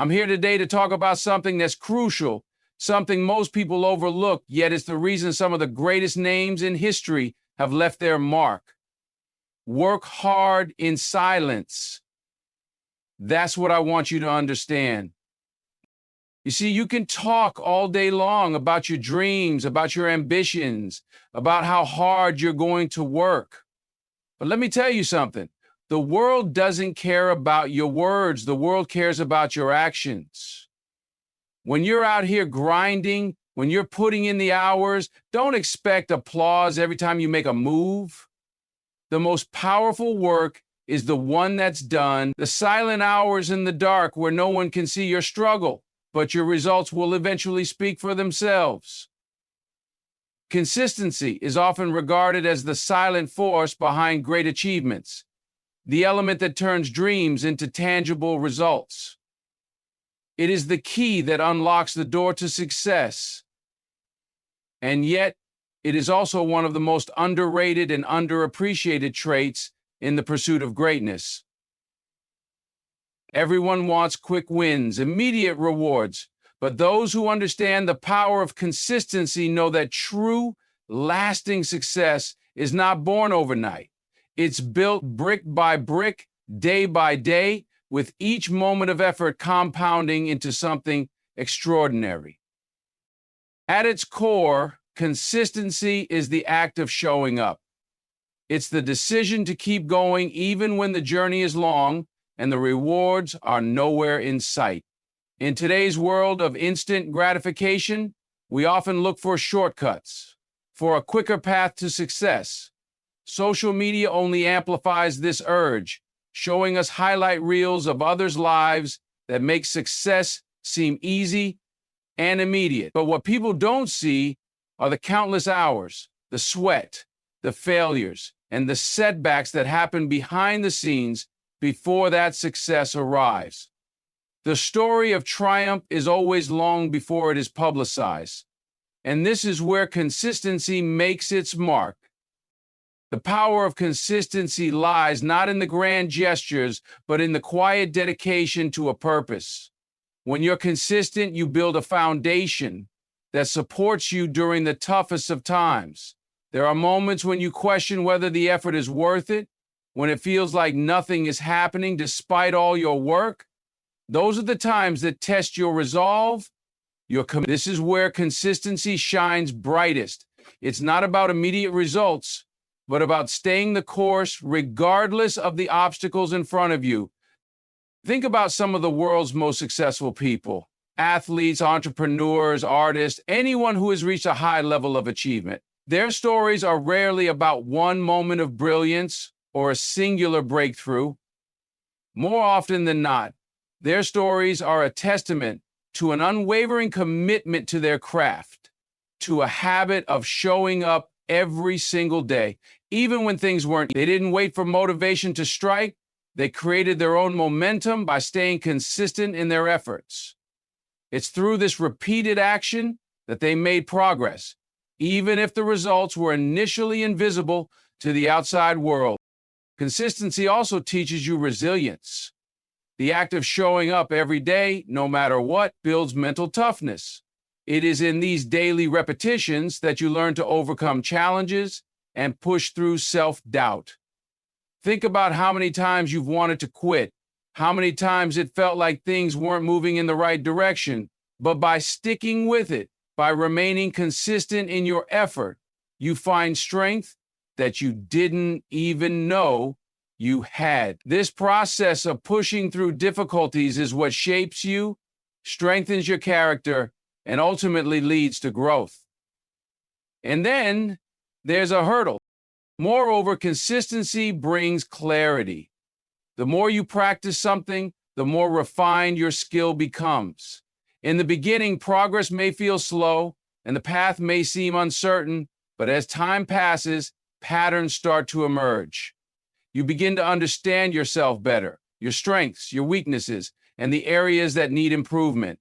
I'm here today to talk about something that's crucial, something most people overlook, yet it's the reason some of the greatest names in history have left their mark. Work hard in silence. That's what I want you to understand. You see, you can talk all day long about your dreams, about your ambitions, about how hard you're going to work. But let me tell you something. The world doesn't care about your words. The world cares about your actions. When you're out here grinding, when you're putting in the hours, don't expect applause every time you make a move. The most powerful work is the one that's done, the silent hours in the dark where no one can see your struggle, but your results will eventually speak for themselves. Consistency is often regarded as the silent force behind great achievements, the element that turns dreams into tangible results. It is the key that unlocks the door to success. And yet, it is also one of the most underrated and underappreciated traits in the pursuit of greatness. Everyone wants quick wins, immediate rewards, but those who understand the power of consistency know that true, lasting success is not born overnight. It's built brick by brick, day by day, with each moment of effort compounding into something extraordinary. At its core, consistency is the act of showing up. It's the decision to keep going even when the journey is long and the rewards are nowhere in sight. In today's world of instant gratification, we often look for shortcuts, for a quicker path to success. Social media only amplifies this urge, showing us highlight reels of others' lives that make success seem easy and immediate. But what people don't see are the countless hours, the sweat, the failures, and the setbacks that happen behind the scenes before that success arrives. The story of triumph is always long before it is publicized, and this is where consistency makes its mark. The power of consistency lies not in the grand gestures, but in the quiet dedication to a purpose. When you're consistent, you build a foundation that supports you during the toughest of times. There are moments when you question whether the effort is worth it, when it feels like nothing is happening despite all your work. Those are the times that test your resolve, your commitment. This is where consistency shines brightest. It's not about immediate results, but about staying the course regardless of the obstacles in front of you. Think about some of the world's most successful people, athletes, entrepreneurs, artists, anyone who has reached a high level of achievement. Their stories are rarely about one moment of brilliance or a singular breakthrough. More often than not, their stories are a testament to an unwavering commitment to their craft, to a habit of showing up every single day, even when things weren't. They didn't wait for motivation to strike. They created their own momentum by staying consistent in their efforts. It's through this repeated action that they made progress, even if the results were initially invisible to the outside world. Consistency also teaches you resilience. The act of showing up every day, no matter what, builds mental toughness. It is in these daily repetitions that you learn to overcome challenges and push through self-doubt. Think about how many times you've wanted to quit, how many times it felt like things weren't moving in the right direction, but by sticking with it, by remaining consistent in your effort, you find strength that you didn't even know you had. This process of pushing through difficulties is what shapes you, strengthens your character, and ultimately leads to growth. And then there's a hurdle. Moreover, consistency brings clarity. The more you practice something, the more refined your skill becomes. In the beginning, progress may feel slow and the path may seem uncertain, but as time passes, patterns start to emerge. You begin to understand yourself better, your strengths, your weaknesses, and the areas that need improvement.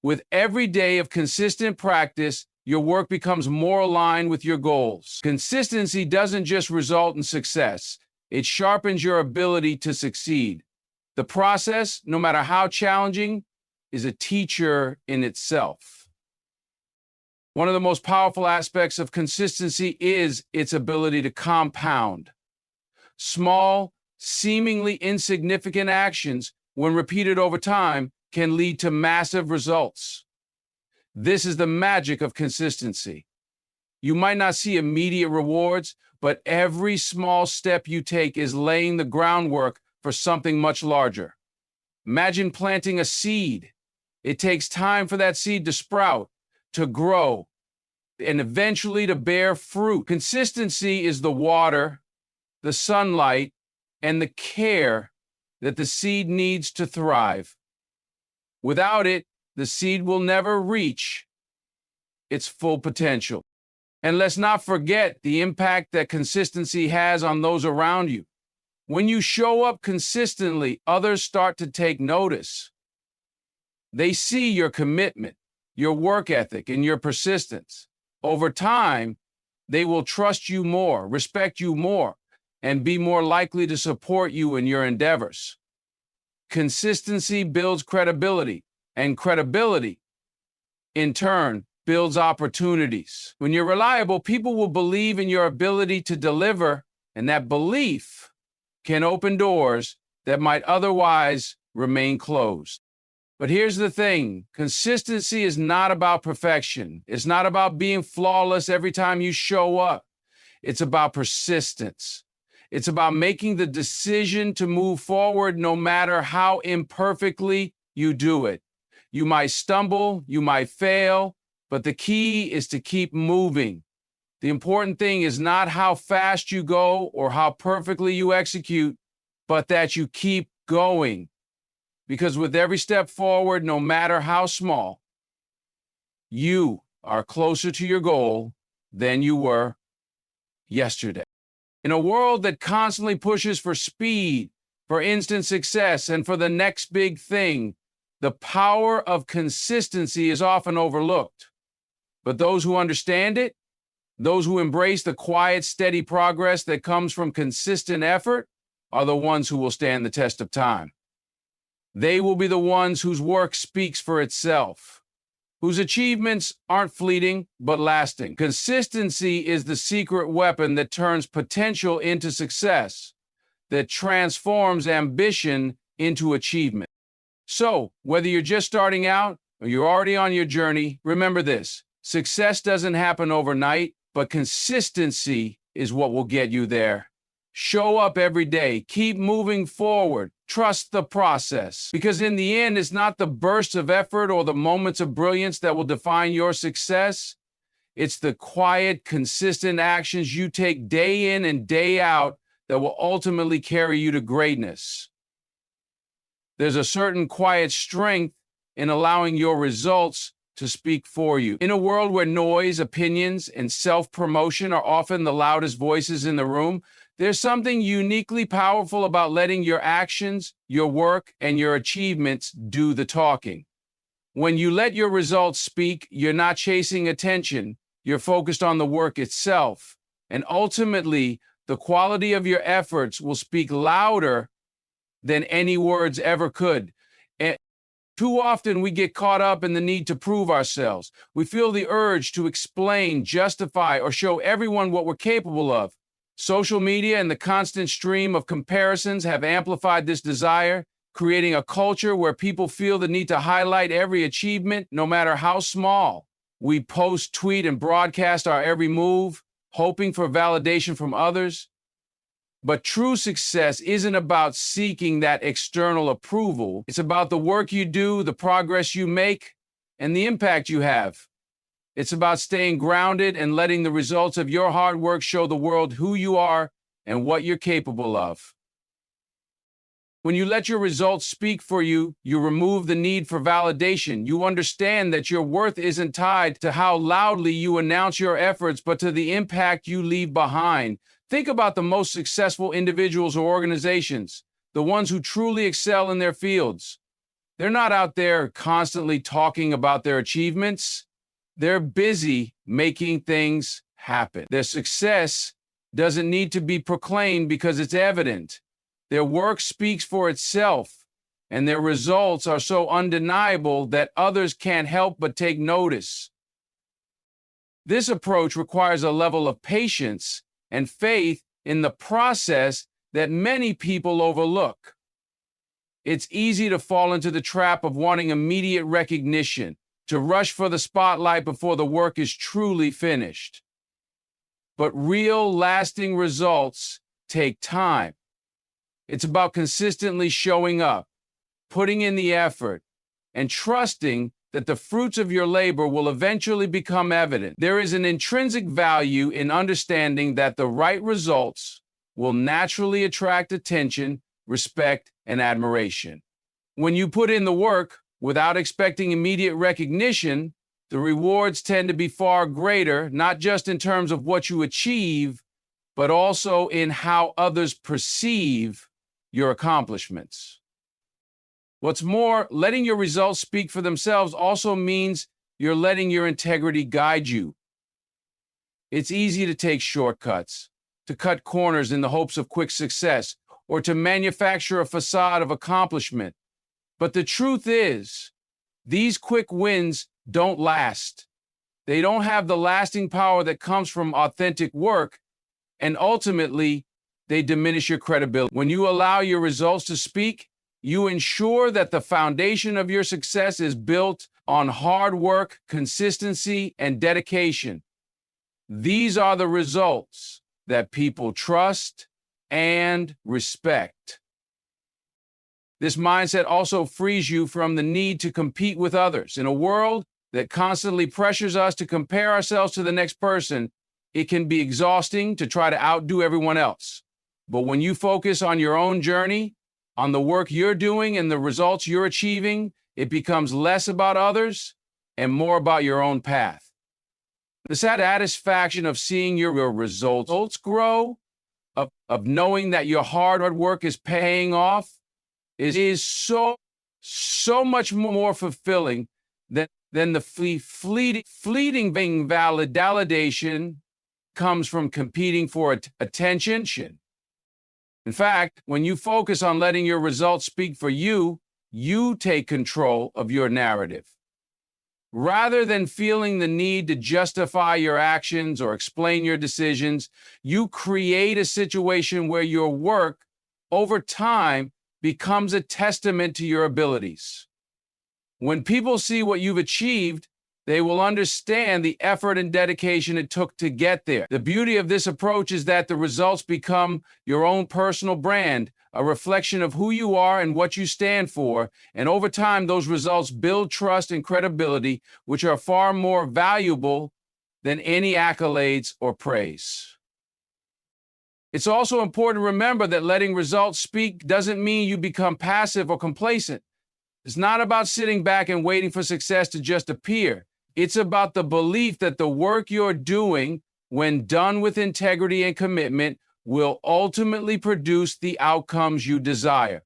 With every day of consistent practice, your work becomes more aligned with your goals. Consistency doesn't just result in success, it sharpens your ability to succeed. The process, no matter how challenging, is a teacher in itself. One of the most powerful aspects of consistency is its ability to compound. Small, seemingly insignificant actions, when repeated over time, can lead to massive results. This is the magic of consistency. You might not see immediate rewards, but every small step you take is laying the groundwork for something much larger. Imagine planting a seed. It takes time for that seed to sprout, to grow, and eventually to bear fruit. Consistency is the water, the sunlight, and the care that the seed needs to thrive. Without it, the seed will never reach its full potential. And let's not forget the impact that consistency has on those around you. When you show up consistently, others start to take notice. They see your commitment, your work ethic, and your persistence. Over time, they will trust you more, respect you more, and be more likely to support you in your endeavors. Consistency builds credibility, and credibility, in turn, builds opportunities. When you're reliable, people will believe in your ability to deliver, and that belief can open doors that might otherwise remain closed. But here's the thing, consistency is not about perfection. It's not about being flawless every time you show up. It's about persistence. It's about making the decision to move forward no matter how imperfectly you do it. You might stumble, you might fail, but the key is to keep moving. The important thing is not how fast you go or how perfectly you execute, but that you keep going. Because with every step forward, no matter how small, you are closer to your goal than you were yesterday. In a world that constantly pushes for speed, for instant success, and for the next big thing, the power of consistency is often overlooked. But those who understand it, those who embrace the quiet, steady progress that comes from consistent effort, are the ones who will stand the test of time. They will be the ones whose work speaks for itself, whose achievements aren't fleeting but lasting. Consistency is the secret weapon that turns potential into success, that transforms ambition into achievement. So, whether you're just starting out or you're already on your journey, remember this: success doesn't happen overnight, but consistency is what will get you there. Show up every day, keep moving forward, trust the process, because in the end, it's not the bursts of effort or the moments of brilliance that will define your success. It's the quiet, consistent actions you take day in and day out that will ultimately carry you to greatness. There's a certain quiet strength in allowing your results to speak for you. In a world where noise, opinions, and self-promotion are often the loudest voices in the room, there's something uniquely powerful about letting your actions, your work, and your achievements do the talking. When you let your results speak, you're not chasing attention, you're focused on the work itself. And ultimately, the quality of your efforts will speak louder than any words ever could. And too often we get caught up in the need to prove ourselves. We feel the urge to explain, justify, or show everyone what we're capable of. Social media and the constant stream of comparisons have amplified this desire, creating a culture where people feel the need to highlight every achievement, no matter how small. We post, tweet, and broadcast our every move, hoping for validation from others. But true success isn't about seeking that external approval. It's about the work you do, the progress you make, and the impact you have. It's about staying grounded and letting the results of your hard work show the world who you are and what you're capable of. When you let your results speak for you, you remove the need for validation. You understand that your worth isn't tied to how loudly you announce your efforts, but to the impact you leave behind. Think about the most successful individuals or organizations, the ones who truly excel in their fields. They're not out there constantly talking about their achievements. They're busy making things happen. Their success doesn't need to be proclaimed because it's evident. Their work speaks for itself. and their results are so undeniable that others can't help but take notice. This approach requires a level of patience and faith in the process that many people overlook. It's easy to fall into the trap of wanting immediate recognition, to rush for the spotlight before the work is truly finished. But real, lasting results take time. It's about consistently showing up, putting in the effort, and trusting that the fruits of your labor will eventually become evident. There is an intrinsic value in understanding that the right results will naturally attract attention, respect, and admiration. When you put in the work without expecting immediate recognition, the rewards tend to be far greater, not just in terms of what you achieve, but also in how others perceive your accomplishments. What's more, letting your results speak for themselves also means you're letting your integrity guide you. It's easy to take shortcuts, to cut corners in the hopes of quick success, or to manufacture a facade of accomplishment. But the truth is, these quick wins don't last. They don't have the lasting power that comes from authentic work, and ultimately, they diminish your credibility. When you allow your results to speak, you ensure that the foundation of your success is built on hard work, consistency, and dedication. These are the results that people trust and respect. This mindset also frees you from the need to compete with others. In a world that constantly pressures us to compare ourselves to the next person, it can be exhausting to try to outdo everyone else. But when you focus on your own journey, on the work you're doing and the results you're achieving, it becomes less about others and more about your own path. The satisfaction of seeing your results grow, of knowing that your hard work is paying off, is so much more fulfilling than the fleeting validation comes from competing for attention. In fact, when you focus on letting your results speak for you, you take control of your narrative. Rather than feeling the need to justify your actions or explain your decisions, you create a situation where your work, over time, becomes a testament to your abilities. When people see what you've achieved, they will understand the effort and dedication it took to get there. The beauty of this approach is that the results become your own personal brand, a reflection of who you are and what you stand for. And over time, those results build trust and credibility, which are far more valuable than any accolades or praise. It's also important to remember that letting results speak doesn't mean you become passive or complacent. It's not about sitting back and waiting for success to just appear. It's about the belief that the work you're doing, when done with integrity and commitment, will ultimately produce the outcomes you desire.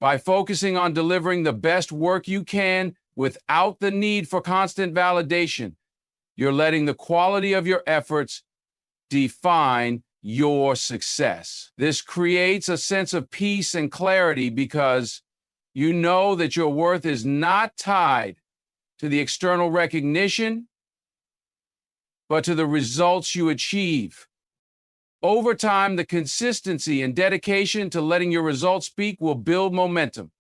By focusing on delivering the best work you can without the need for constant validation, you're letting the quality of your efforts define your success. This creates a sense of peace and clarity because you know that your worth is not tied to the external recognition, but to the results you achieve. Over time, the consistency and dedication to letting your results speak will build momentum.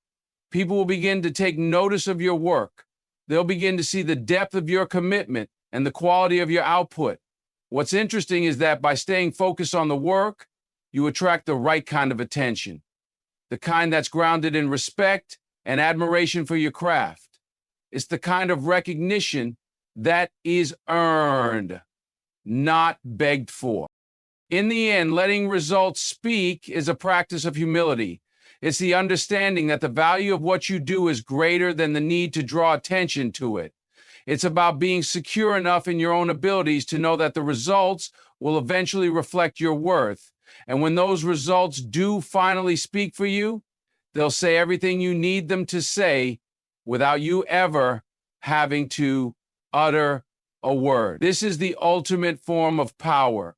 People will begin to take notice of your work. They'll begin to see the depth of your commitment and the quality of your output. What's interesting is that by staying focused on the work, you attract the right kind of attention, the kind that's grounded in respect and admiration for your craft. It's the kind of recognition that is earned, not begged for. In the end, letting results speak is a practice of humility. It's the understanding that the value of what you do is greater than the need to draw attention to it. It's about being secure enough in your own abilities to know that the results will eventually reflect your worth. And when those results do finally speak for you, they'll say everything you need them to say without you ever having to utter a word. This is the ultimate form of power,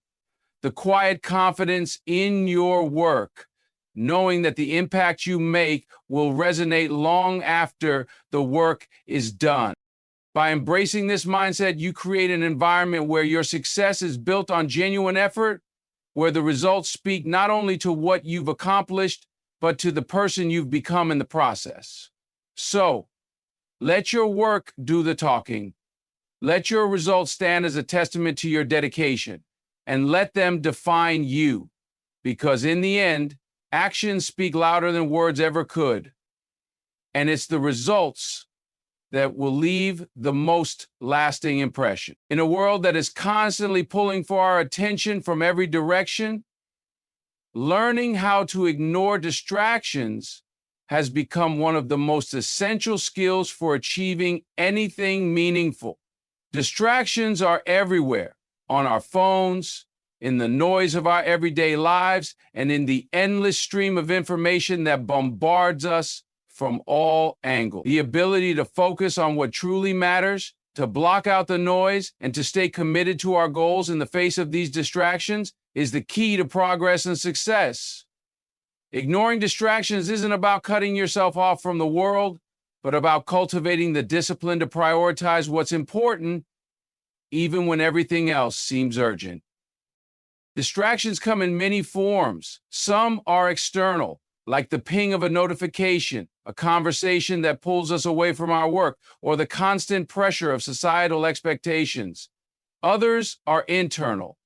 the quiet confidence in your work knowing that the impact you make will resonate long after the work is done. By embracing this mindset, you create an environment where your success is built on genuine effort, where the results speak not only to what you've accomplished, but to the person you've become in the process. So, let your work do the talking. Let your results stand as a testament to your dedication, and let them define you. Because in the end, actions speak louder than words ever could. And it's the results that will leave the most lasting impression. In a world that is constantly pulling for our attention from every direction, learning how to ignore distractions has become one of the most essential skills for achieving anything meaningful. Distractions are everywhere, on our phones, in the noise of our everyday lives, and in the endless stream of information that bombards us from all angles. The ability to focus on what truly matters, to block out the noise, and to stay committed to our goals in the face of these distractions is the key to progress and success. Ignoring distractions isn't about cutting yourself off from the world, but about cultivating the discipline to prioritize what's important, even when everything else seems urgent. Distractions come in many forms. Some are external, like the ping of a notification, a conversation that pulls us away from our work, or the constant pressure of societal expectations. Others are internal,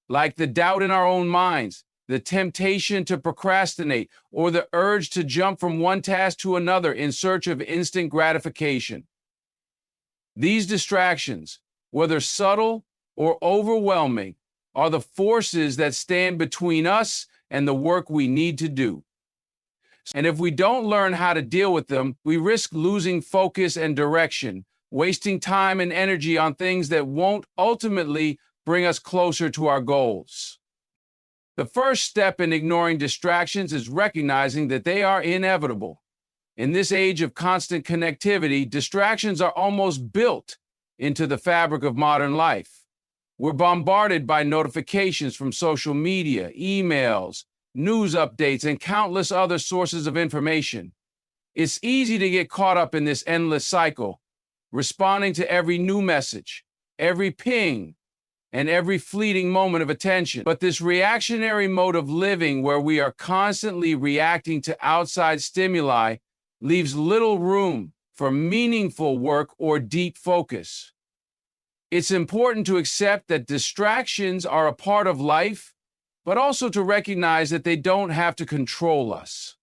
like the doubt in our own minds, the temptation to procrastinate, or the urge to jump from one task to another in search of instant gratification. These distractions, whether subtle or overwhelming, are the forces that stand between us and the work we need to do. And if we don't learn how to deal with them, we risk losing focus and direction, wasting time and energy on things that won't ultimately bring us closer to our goals. The first step in ignoring distractions is recognizing that they are inevitable. In this age of constant connectivity, distractions are almost built into the fabric of modern life. We're bombarded by notifications from social media, emails, news updates, and countless other sources of information. It's easy to get caught up in this endless cycle, responding to every new message, every ping, and every fleeting moment of attention. But this reactionary mode of living, where we are constantly reacting to outside stimuli, leaves little room for meaningful work or deep focus. It's important to accept that distractions are a part of life, but also to recognize that they don't have to control us.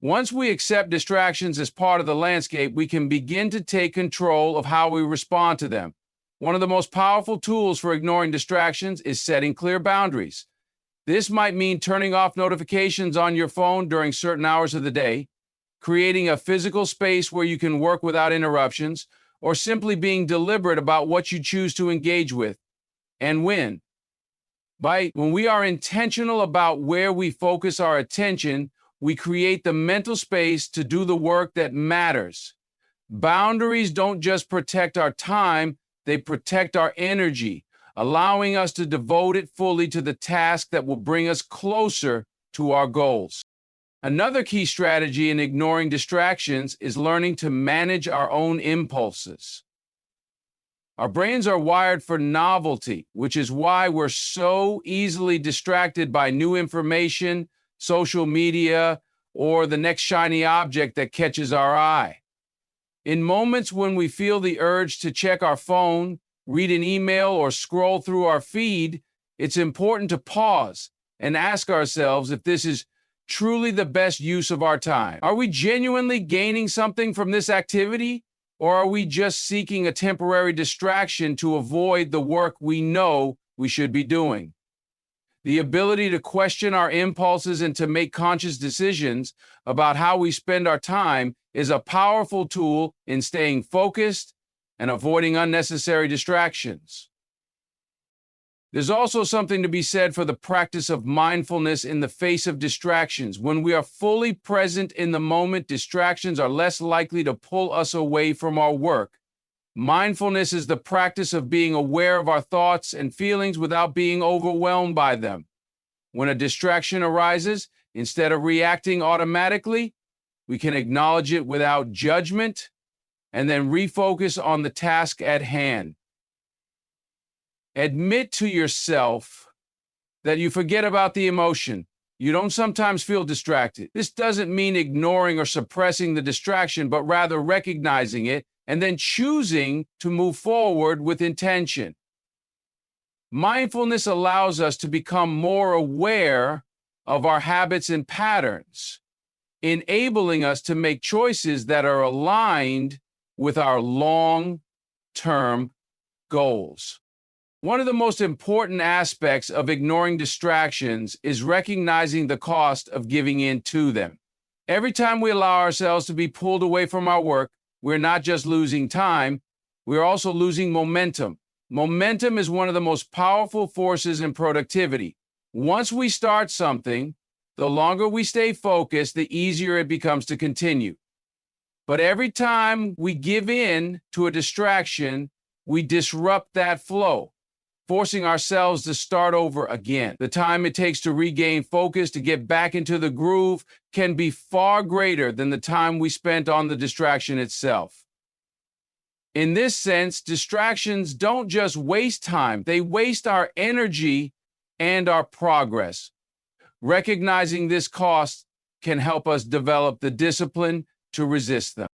Once we accept distractions as part of the landscape, we can begin to take control of how we respond to them. One of the most powerful tools for ignoring distractions is setting clear boundaries. This might mean turning off notifications on your phone during certain hours of the day, creating a physical space where you can work without interruptions, or simply being deliberate about what you choose to engage with and when. When we are intentional about where we focus our attention, we create the mental space to do the work that matters. Boundaries don't just protect our time, they protect our energy, allowing us to devote it fully to the task that will bring us closer to our goals. Another key strategy in ignoring distractions is learning to manage our own impulses. Our brains are wired for novelty, which is why we're so easily distracted by new information, social media, or the next shiny object that catches our eye. In moments when we feel the urge to check our phone, read an email, or scroll through our feed, it's important to pause and ask ourselves if this is truly the best use of our time. Are we genuinely gaining something from this activity, or are we just seeking a temporary distraction to avoid the work we know we should be doing? The ability to question our impulses and to make conscious decisions about how we spend our time is a powerful tool in staying focused and avoiding unnecessary distractions. There's also something to be said for the practice of mindfulness in the face of distractions. When we are fully present in the moment, distractions are less likely to pull us away from our work. Mindfulness is the practice of being aware of our thoughts and feelings without being overwhelmed by them. When a distraction arises, Instead of reacting automatically, we can acknowledge it without judgment and then refocus on the task at hand. Admit to yourself that you forget about the emotion. You don't sometimes feel distracted. This doesn't mean ignoring or suppressing the distraction, but rather recognizing it and then choosing to move forward with intention. Mindfulness allows us to become more aware of our habits and patterns, enabling us to make choices that are aligned with our long-term goals. One of the most important aspects of ignoring distractions is recognizing the cost of giving in to them. Every time we allow ourselves to be pulled away from our work, we're not just losing time, we're also losing momentum. Momentum is one of the most powerful forces in productivity. Once we start something, the longer we stay focused, the easier it becomes to continue. But every time we give in to a distraction, we disrupt that flow, forcing ourselves to start over again. The time it takes to regain focus, to get back into the groove, can be far greater than the time we spent on the distraction itself. In this sense, distractions don't just waste time, they waste our energy and our progress. Recognizing this cost can help us develop the discipline to resist them.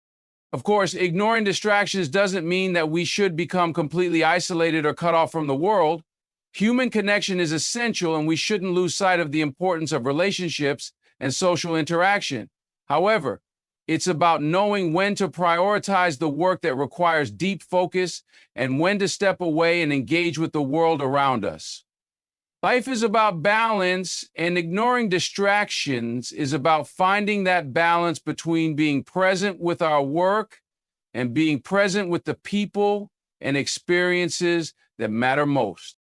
Of course, ignoring distractions doesn't mean that we should become completely isolated or cut off from the world. Human connection is essential, and we shouldn't lose sight of the importance of relationships and social interaction. However, it's about knowing when to prioritize the work that requires deep focus and when to step away and engage with the world around us. Life is about balance, and ignoring distractions is about finding that balance between being present with our work and being present with the people and experiences that matter most.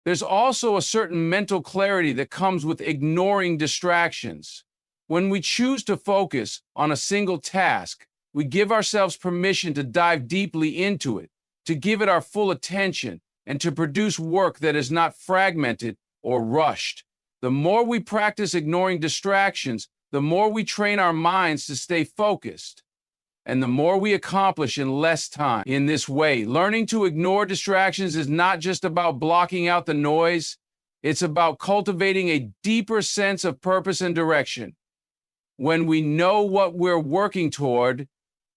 There's also a certain mental clarity that comes with ignoring distractions. When we choose to focus on a single task, we give ourselves permission to dive deeply into it, to give it our full attention, and to produce work that is not fragmented or rushed. The more we practice ignoring distractions, the more we train our minds to stay focused, and the more we accomplish in less time. In this way, learning to ignore distractions is not just about blocking out the noise, it's about cultivating a deeper sense of purpose and direction. When we know what we're working toward,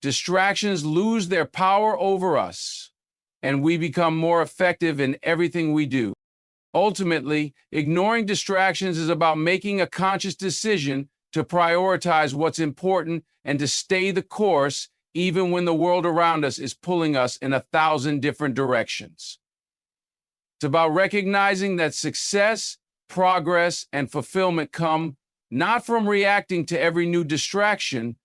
distractions lose their power over us, and we become more effective in everything we do. Ultimately, ignoring distractions is about making a conscious decision to prioritize what's important and to stay the course even when the world around us is pulling us in 1,000 different directions. It's about recognizing that success, progress, and fulfillment come not from reacting to every new distraction,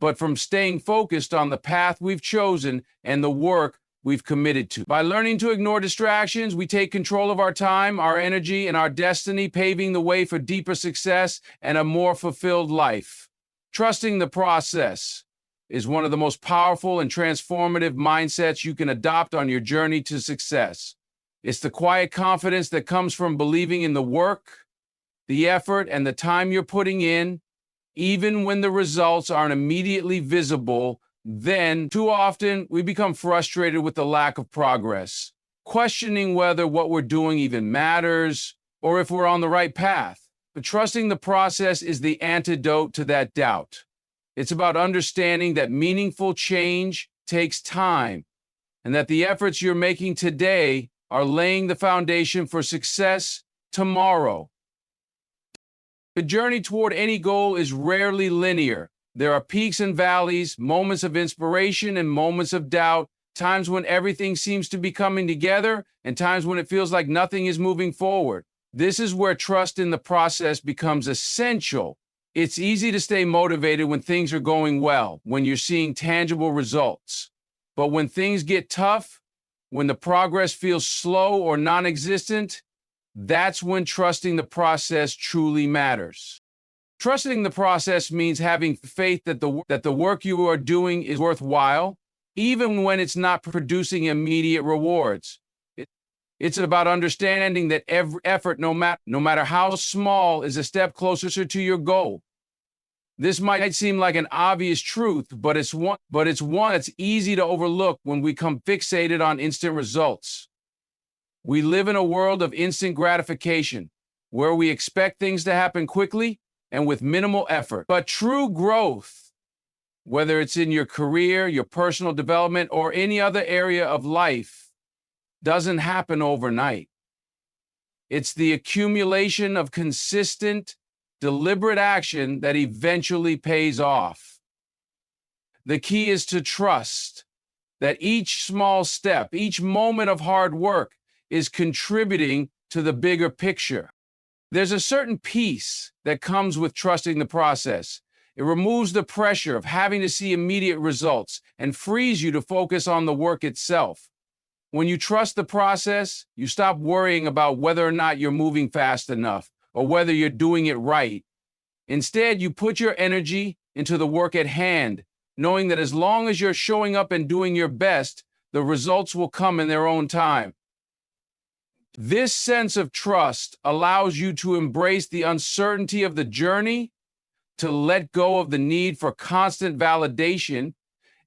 but from staying focused on the path we've chosen and the work we've committed to. By learning to ignore distractions, we take control of our time, our energy, and our destiny, paving the way for deeper success and a more fulfilled life. Trusting the process is one of the most powerful and transformative mindsets you can adopt on your journey to success. It's the quiet confidence that comes from believing in the work, the effort, and the time you're putting in, even when the results aren't immediately visible. Then, too often, we become frustrated with the lack of progress, questioning whether what we're doing even matters or if we're on the right path. But trusting the process is the antidote to that doubt. It's about understanding that meaningful change takes time and that the efforts you're making today are laying the foundation for success tomorrow. The journey toward any goal is rarely linear. There are peaks and valleys, moments of inspiration and moments of doubt, times when everything seems to be coming together, and times when it feels like nothing is moving forward. This is where trust in the process becomes essential. It's easy to stay motivated when things are going well, when you're seeing tangible results. But when things get tough, when the progress feels slow or non-existent, that's when trusting the process truly matters. Trusting the process means having faith that the work you are doing is worthwhile, even when it's not producing immediate rewards. It's about understanding that every effort, no matter how small, is a step closer to your goal. This might seem like an obvious truth, but it's one that's easy to overlook when we become fixated on instant results. We live in a world of instant gratification, where we expect things to happen quickly and with minimal effort. But true growth, whether it's in your career, your personal development, or any other area of life, doesn't happen overnight. It's the accumulation of consistent, deliberate action that eventually pays off. The key is to trust that each small step, each moment of hard work is contributing to the bigger picture. There's a certain peace that comes with trusting the process. It removes the pressure of having to see immediate results and frees you to focus on the work itself. When you trust the process, you stop worrying about whether or not you're moving fast enough or whether you're doing it right. Instead, you put your energy into the work at hand, knowing that as long as you're showing up and doing your best, the results will come in their own time. This sense of trust allows you to embrace the uncertainty of the journey, to let go of the need for constant validation,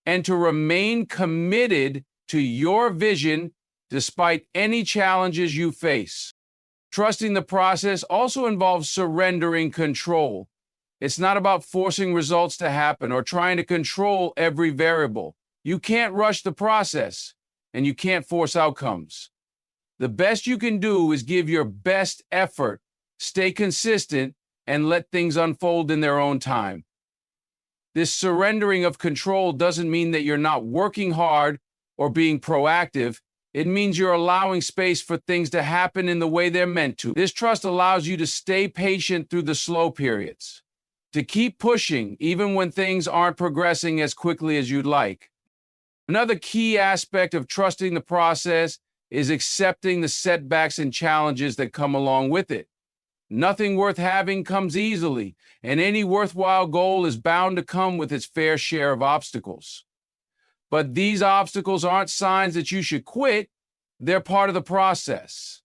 and to remain committed to your vision despite any challenges you face. Trusting the process also involves surrendering control. It's not about forcing results to happen or trying to control every variable. You can't rush the process, and you can't force outcomes. The best you can do is give your best effort, stay consistent, and let things unfold in their own time. This surrendering of control doesn't mean that you're not working hard or being proactive. It means you're allowing space for things to happen in the way they're meant to. This trust allows you to stay patient through the slow periods, to keep pushing even when things aren't progressing as quickly as you'd like. Another key aspect of trusting the process is accepting the setbacks and challenges that come along with it. Nothing worth having comes easily, and any worthwhile goal is bound to come with its fair share of obstacles. But these obstacles aren't signs that you should quit. They're part of the process.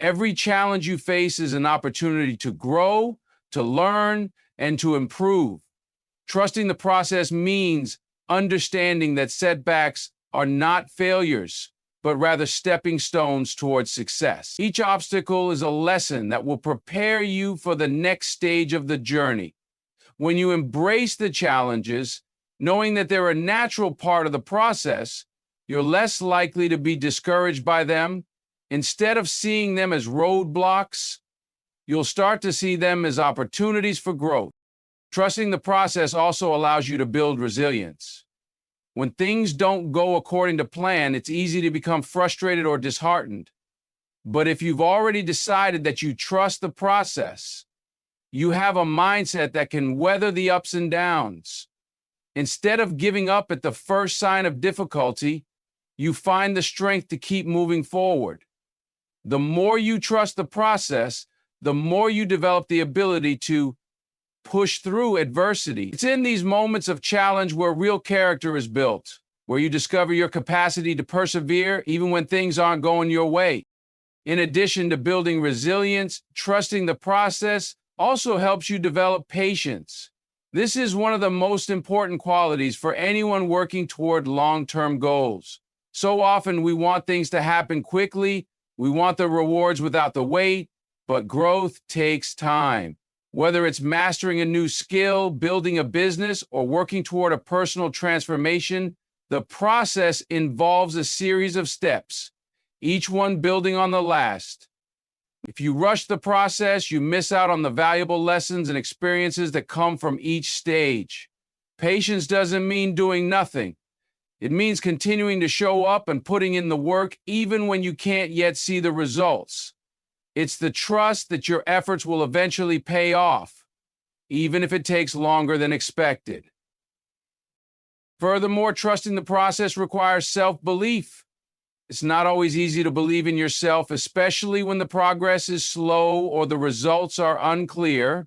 Every challenge you face is an opportunity to grow, to learn, and to improve. Trusting the process means understanding that setbacks are not failures, but rather stepping stones towards success. Each obstacle is a lesson that will prepare you for the next stage of the journey. When you embrace the challenges, knowing that they're a natural part of the process, you're less likely to be discouraged by them. Instead of seeing them as roadblocks, you'll start to see them as opportunities for growth. Trusting the process also allows you to build resilience. When things don't go according to plan, it's easy to become frustrated or disheartened. But if you've already decided that you trust the process, you have a mindset that can weather the ups and downs. Instead of giving up at the first sign of difficulty, you find the strength to keep moving forward. The more you trust the process, the more you develop the ability to push through adversity. It's in these moments of challenge where real character is built, where you discover your capacity to persevere even when things aren't going your way. In addition to building resilience, trusting the process also helps you develop patience. This is one of the most important qualities for anyone working toward long-term goals. So often we want things to happen quickly, we want the rewards without the wait, but growth takes time. Whether it's mastering a new skill, building a business, or working toward a personal transformation, the process involves a series of steps, each one building on the last. If you rush the process, you miss out on the valuable lessons and experiences that come from each stage. Patience doesn't mean doing nothing. It means continuing to show up and putting in the work even when you can't yet see the results. It's the trust that your efforts will eventually pay off, even if it takes longer than expected. Furthermore, trusting the process requires self-belief. It's not always easy to believe in yourself, especially when the progress is slow or the results are unclear.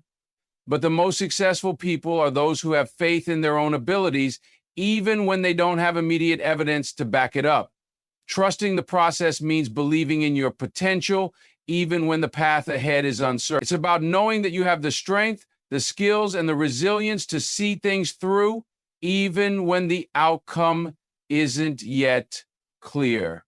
But the most successful people are those who have faith in their own abilities, even when they don't have immediate evidence to back it up. Trusting the process means believing in your potential, even when the path ahead is uncertain. It's about knowing that you have the strength, the skills, and the resilience to see things through, even when the outcome isn't yet clear.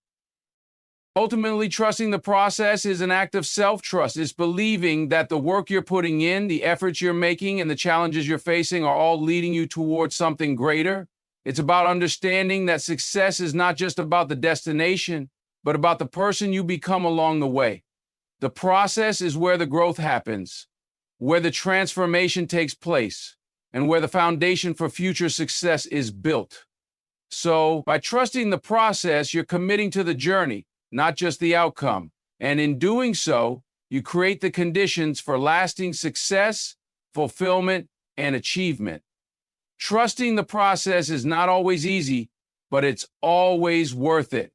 Ultimately, trusting the process is an act of self-trust. It's believing that the work you're putting in, the efforts you're making, and the challenges you're facing are all leading you towards something greater. It's about understanding that success is not just about the destination, but about the person you become along the way. The process is where the growth happens, where the transformation takes place, and where the foundation for future success is built. So, by trusting the process, you're committing to the journey, not just the outcome. And in doing so, you create the conditions for lasting success, fulfillment, and achievement. Trusting the process is not always easy, but it's always worth it.